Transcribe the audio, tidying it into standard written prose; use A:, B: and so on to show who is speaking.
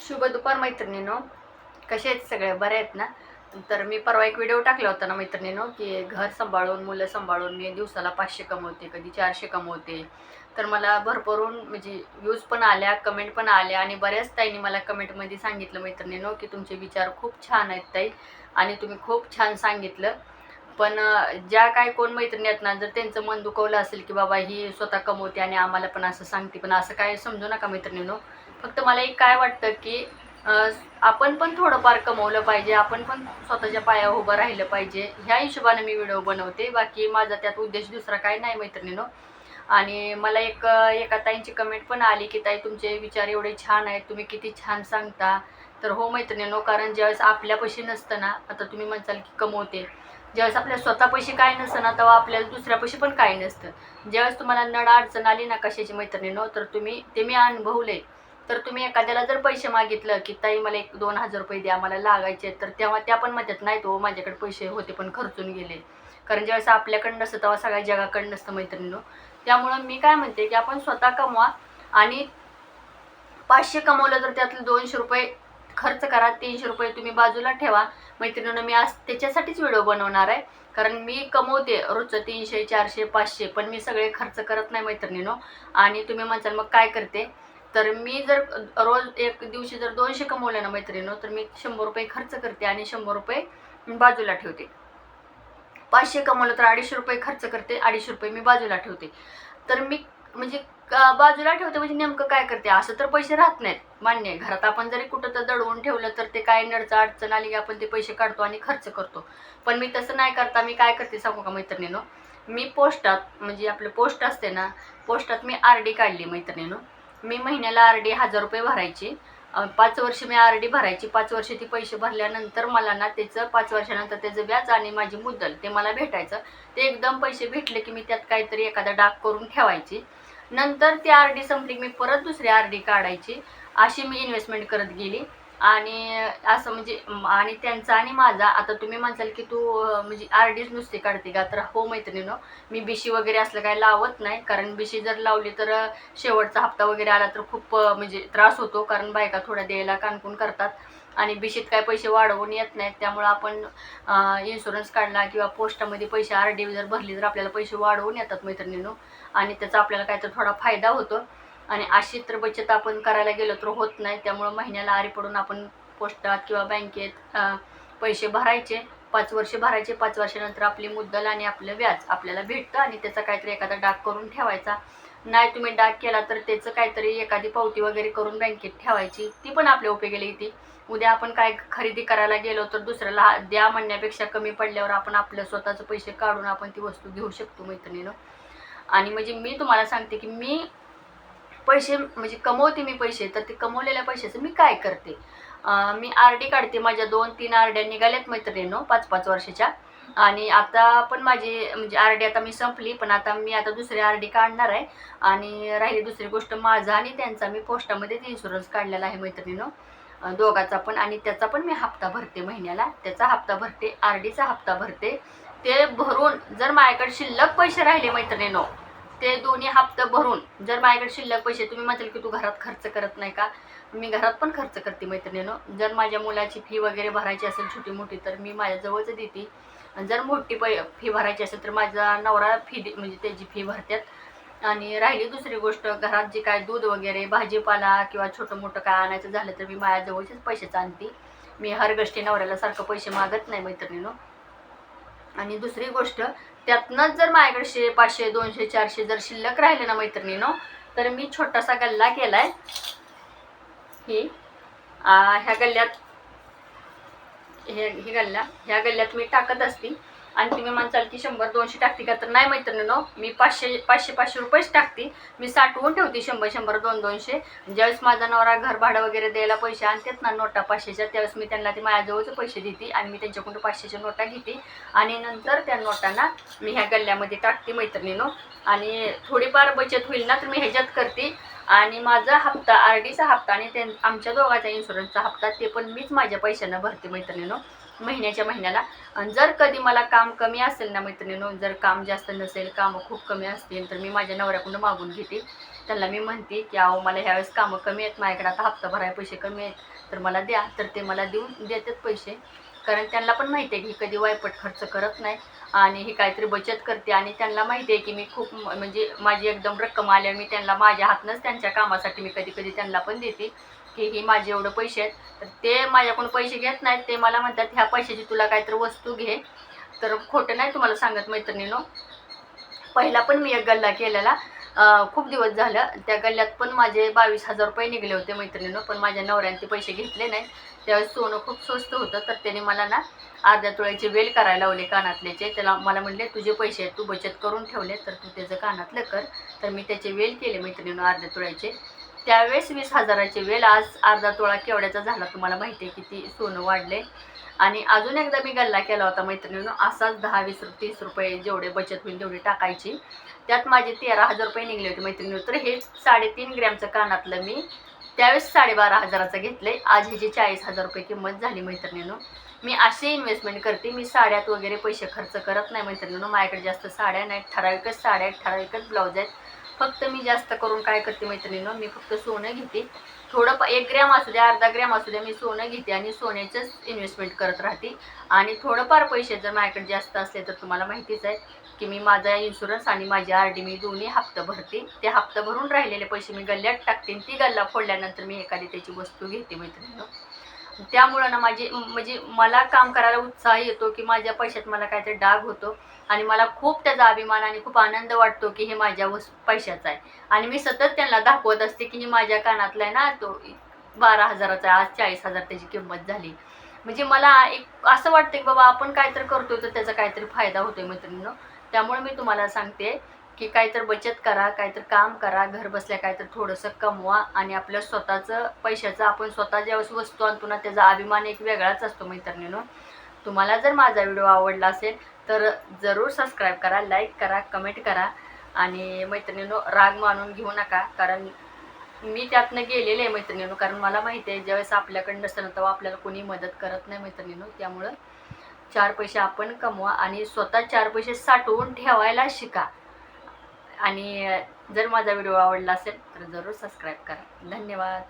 A: शुभ दुपार मैत्रिणींनो. कसे आहेत सगळे, बरे आहेत ना? तर मी परवा एक व्हिडिओ टाकला होता ना मैत्रिणींनो, की घर सांभाळून मुलं सांभाळून मी दिवसाला 500 कमवते, कधी 400 कमवते. तर मला भरभरून म्हणजे व्ह्यूज पण आल्या, कमेंट पण आल्या आणि बऱ्याच ताईंनी मला कमेंटमध्ये सांगितलं मैत्रिणींनो, की तुमचे विचार खूप छान आहेत ताई आणि तुम्ही खूप छान सांगितलं. पण ज्या काय कोण मैत्रिणी आहेत ना, जर त्यांचं मन दुखवलं असेल, की बाबा ही स्वतः कमवते आणि आम्हाला पण असं सांगते, पण असं काय समजू नका मैत्रिणींनो. फक्त मला एक काय वाटतं, की अ, आपण पण थोडंफार कमवलं पाहिजे, आपण पण स्वतःच्या पायावर उभं राहिलं पाहिजे. ह्या हिशोबाने मी व्हिडिओ बनवते. बाकी माझा त्यात उद्देश दुसरा काही नाही मैत्रिणींनो. आणि मला एका ताईंची कमेंट पण आली, की ताई तुमचे विचार एवढे छान आहेत, तुम्ही किती छान सांगता. तर हो मैत्रिणींनो, कारण ज्यावेळेस आपल्यापाशी नसतं ना, आता तुम्ही म्हणसाल की कमवते, ज्यावेळेस आपल्या स्वतःपाशी काय नसतं ना, तेव्हा आपल्याला दुसऱ्यापाशी पण काही नसतं. ज्यावेळेस तुम्हाला नड अडचण आली ना कशाची मैत्रिणींनो, तर ते मी अनुभवले. तर तुम्ही एखाद्याला जर पैसे मागितलं, की ताई मला 1-2 हजार रुपये द्या, मला लागायचे, तर तेव्हा त्या पण म्हणतात नाही तो माझ्याकडे पैसे होते पण खर्चून गेले. कारण ज्यावेळेस आपल्याकडे नसतं तेव्हा सगळ्या जगाकडे नसतं मैत्रिणींनो. त्यामुळं मी काय म्हणते, की आपण स्वतः कमवा आणि 500 कमवलं तर त्यातले 200 रुपये खर्च करा, 300 रुपये तुम्ही बाजूला ठेवा. मैत्रिणींनो, मी आज त्याच्यासाठीच व्हिडिओ बनवणार आहे. कारण मी कमवते रोजचं 300, 400, 500, पण मी सगळे खर्च करत नाही मैत्रिणींनो. आणि तुम्ही म्हणताल मग काय करते? तर मी जर रोज एक दिवशी जर 200 कमवले ना मैत्रिणींनो, तर मी 100 रुपये खर्च करते आणि 100 रुपये बाजूला ठेवते. 500 कमवलं तर 250 रुपये खर्च करते, 250 रुपये मी बाजूला ठेवते. तर मी म्हणजे बाजूला ठेवते म्हणजे नेमकं काय करते, असं तर पैसे राहत नाहीत, मान्य आहे. घरात आपण जरी कुठं तर दडवून ठेवलं तर ते काय नडचं अडचण आली की आपण ते पैसे काढतो आणि खर्च करतो. पण मी तसं नाही करता मी काय करते सांगू का मैत्रिणींनो, मी पोस्टात म्हणजे आपलं पोस्ट असते ना, पोस्टात मी आर डी काढली मैत्रिणींनो. मी महिन्याला आर डी 1000 रुपये भरायची. 5 वर्ष मी आर डी भरायची. 5 वर्ष ती पैसे भरल्यानंतर मला ना त्याचं 5 वर्षानंतर त्याचं व्याज आणि माझी मुद्दल ते मला भेटायचं. ते एकदम पैसे भेटले की मी त्यात काहीतरी एखादा डाग करून ठेवायची. नंतर ती आर डी संपली मी परत दुसरी आर डी काढायची. अशी मी इन्व्हेस्टमेंट करत गेली. आणि असं म्हणजे आणि त्यांचा आणि माझा, आता तुम्ही म्हणसाल की तू म्हणजे आर डीच नुसती काढते का? तर हो मैत्रिणींनो, मी बिशी वगैरे असलं काही लावत नाही. कारण बिशी जर लावली तर शेवटचा हप्ता वगैरे आला तर खूप म्हणजे त्रास होतो. कारण बायका थोड्या द्यायला कानकून करतात आणि बिशीत काय पैसे वाढवून येत नाहीत. त्यामुळं आपण इन्शुरन्स काढला किंवा पोस्टामध्ये पैसे आर डी जर भरली तर आपल्याला पैसे वाढवून येतात मैत्रिणींनो. आणि त्याचा आपल्याला काहीतरी थोडा फायदा होतो. आणि अशी तर बचत आपण करायला गेलो तर होत नाही. त्यामुळं महिन्याला आरी पडून आपण पोस्टात किंवा बँकेत पैसे भरायचे. 5 वर्ष भरायचे. 5 वर्षानंतर आपली मुद्दल आणि आपलं व्याज आपल्याला भेटतं आणि त्याचा काहीतरी एखादा डाग करून ठेवायचा. नाही तुम्ही डाग केला तर त्याचं काहीतरी एखादी पावती वगैरे करून बँकेत ठेवायची. ती पण आपल्या उपयोगी येते. उद्या आपण काय खरेदी करायला गेलो तर दुसऱ्याला द्या म्हणण्यापेक्षा कमी पडल्यावर आपण आपलं स्वतःचे पैसे काढून आपण ती वस्तू घेऊ शकतो मैत्रिणीनं. आणि म्हणजे मी तुम्हाला सांगते, की मी पैसे म्हणजे कमवते मी पैसे, तर ते कमवलेल्या पैशाचं मी काय करते. मी आर डी काढते. माझ्या 2-3 आर ड्या निघाल्यात मैत्रिणींनो 5-5 वर्षाच्या. आणि आता पण माझी म्हणजे आर डी आता मी संपली, पण आता मी दुसरी आर डी काढणार आहे. आणि राहिली दुसरी गोष्ट, माझा आणि त्यांचा मी पोस्टामध्येच इन्शुरन्स काढलेला आहे मैत्रिणींनो, दोघाचा पण. आणि त्याचा पण मी हप्ता भरते महिन्याला. त्याचा हप्ता भरते, आर डीचा हप्ता भरते. ते भरून जर माझ्याकडे शिल्लक पैसे राहिले मैत्रिणींनो, ते दोन्ही हप्ते भरून जर माझ्याकडे शिल्लक पैसे, तुम्ही म्हणाल की तू घरात खर्च करत नाही का? मी घरात पण खर्च करते मैत्रिणींनो. जर माझ्या मुलाची फी वगैरे भरायची असेल छोटी मोठी तर मी माझ्याजवळच देते. जर मोठी फी भरायची असेल तर माझा नवरा म्हणजे त्याची फी भरतात. आणि राहिली दुसरी गोष्ट, घरात जे काय दूध वगैरे भाजीपाला किंवा छोटं मोठं काय आणायचं झालं तर मी माझ्याजवळचेच पैसेच आणते. मी हर गोष्टी नवऱ्याला सारखं पैसे मागत नाही मैत्रिणींनो. आणि दुसरी गोष्ट, त्यातनंच जर माझ्याकडे 500, 200, 400 जर शिल्लक राहिले ना मैत्रिणींनो, तर मी छोटासा गल्ला केलाय. ही ह्या गल्ल्यात ह्या गल्ल्यात मी टाकत असते. आणि तुम्ही म्हणसाल की 100-200 टाकते का? तर नाही मैत्रिणींनो, मी 500 रुपयेच टाकते. मी साठवून ठेवते 100-100, 200-200. ज्यावेळेस माझा नवरा घर भाडं वगैरे द्यायला पैसे आणतात ना नोटा 500च्या, त्यावेळेस मी त्यांना ते माझ्याजवळचे पैसे देते आणि मी त्यांच्याकडून 500च्या नोटा घेते. आणि नंतर त्या नोटांना मी ह्या गल्ल्यामध्ये टाकते मैत्रिणींनो. आणि थोडीफार बचत होईल ना तर मी ह्याच्यात करते. आणि माझा हप्ता RDचा हप्ता आणि आमच्या दोघांचा इन्शुरन्सचा हप्ता ते पण मीच माझ्या पैशानं भरते मैत्रिणीनो महिन्याच्या महिन्याला. आणि जर कधी मला काम कमी असेल ना मैत्रिणीनो, जर काम जास्त नसेल, कामं खूप कमी असतील, तर मी माझ्या नवऱ्याकडून मागून घेते. त्यांना मी म्हणते की अहो मला ह्यावेळेस कामं कमी आहेत, माझ्याकडे आता हप्ता भरायला पैसे कमी आहेत, तर मला द्या. तर ते मला देतात पैसे. कारण त्यांना पण माहिती आहे की कधी वायपट खर्च करत नाही आणि ही काहीतरी बचत करते. आणि त्यांना माहिती आहे की मी खूप म्हणजे माझी एकदम रक्कम आल्यावर मी त्यांना माझ्या हातनंच त्यांच्या कामासाठी मी कधी कधी त्यांना पण देते की ही माझे एवढं पैसे आहेत. तर ते माझ्याकडून पैसे घेत नाहीत, ते मला म्हणतात ह्या पैशाची तुला काहीतरी वस्तू घे. तर खोटं नाही तुम्हाला सांगत मैत्रिणीनो, पहिला पण मी एक गल्ला केलेला खूप दिवस झालं. त्या गल्ल्यात पण माझे 22,000 रुपये निघले होते मैत्रिणीनो, पण माझ्या नवऱ्याने ते पैसे घेतले नाहीत. त्यावेळेस सोनं खूप स्वस्त होतं, तर त्याने मला ना अर्ध्या तोळ्याचे वेल करायला लावले कानातल्याचे. त्याला मला म्हणले तुझे पैसे आहेत, तू बचत करून ठेवले, तर तू त्याचं कानातलं कर. तर मी त्याचे वेल केले मैत्रिणीनो अर्ध्या तोळ्याचे. त्यावेळेस 20,000चे वेल, आज अर्धा तोळा केवढ्याचा झाला तुम्हाला माहिती आहे, किती सोनं वाढले. आणि अजून एकदा मी गल्ला केला होता मैत्रिणीनो, असाच 10, 20, 30 रुपये जेवढे बचत होईल तेवढी टाकायची. त्यात माझे 13,000 रुपये निघले होते मैत्रिणीनो. तर हे 3.5 ग्रॅमचं कानातलं मी त्यावेळेस 12,500चं घेतलं आहे. आज ह्याची 40,000 रुपये किंमत झाली मैत्रिणीनो. मी असे इन्व्हेस्टमेंट करते, मी साड्यात वगैरे पैसे खर्च करत नाही मैत्रिणीनो. माझ्याकडे जास्त साड्या नाहीत, ठराविकच साड्या आहेत, ठराविकच ब्लाऊज आहेत. फक्त मी जास्त करून काय करते मैत्रिणीनो, मी फक्त सोनं घेते. थोडं 1 ग्रॅम असू द्या, अर्धा ग्रॅम असू द्या, मी सोनं घेते आणि सोन्याचंच इन्व्हेस्टमेंट करत राहते. आणि थोडंफार पैसे जर माझ्याकडे जास्त असले तर तुम्हाला माहितीच आहे की मी माझा इन्शुरन्स आणि माझी RD मी दोन्ही हप्ता भरते. ते हप्ता भरून राहिलेले पैसे मी गल्ल्यात टाकते. ती गल्ला फोडल्यानंतर मी एखादी त्याची वस्तू घेते मैत्रिणीनो. त्यामुळं ना माझी म्हणजे मला काम करायला उत्साह येतो की माझ्या पैशात मला काहीतरी डाग होतो. आणि मला खूप त्याचा अभिमान आणि खूप आनंद वाटतो की हे माझ्या पैशाचं आहे. आणि मी सतत त्यांना दाखवत असते की ही माझ्या कानातला आहे ना, तो 12,000चा आहे, आज 40,000 त्याची किंमत झाली. म्हणजे मला एक असं वाटतं की बाबा आपण काहीतरी करतोय तर त्याचा काहीतरी फायदा होतोय मैत्रिणींनो. त्यामुळे मी तुम्हाला सांगते की काहीतरी बचत करा, काहीतरी काम करा, घर बसल्या काहीतरी थोडंसं कमवा. आणि आपल्या स्वतःचं पैशाचं आपण स्वतः ज्यावेळेस वस्तू आणतो ना, त्याचा अभिमान एक वेगळाच असतो मैत्रिणींनो. तुम्हाला जर माझा व्हिडिओ आवडला असेल तर जरूर सबस्क्राईब करा, लाईक करा, कमेंट करा. आणि मैत्रिणींनो राग मानून घेऊ नका, कारण मी त्यातनं गेलेले आहे मैत्रिणींनो. कारण मला माहिती आहे ज्यावेळेस आपल्याकडं नसतं तेव्हा आपल्याला कोणी मदत करत नाही मैत्रिणींनो. त्यामुळं 4 पैसे आपण कमवा आणि स्वतः 4 पैसे साठवून ठेवायला शिका. आणि जर माझा व्हिडिओ आवडला असेल तर जरूर सबस्क्राईब करा. धन्यवाद.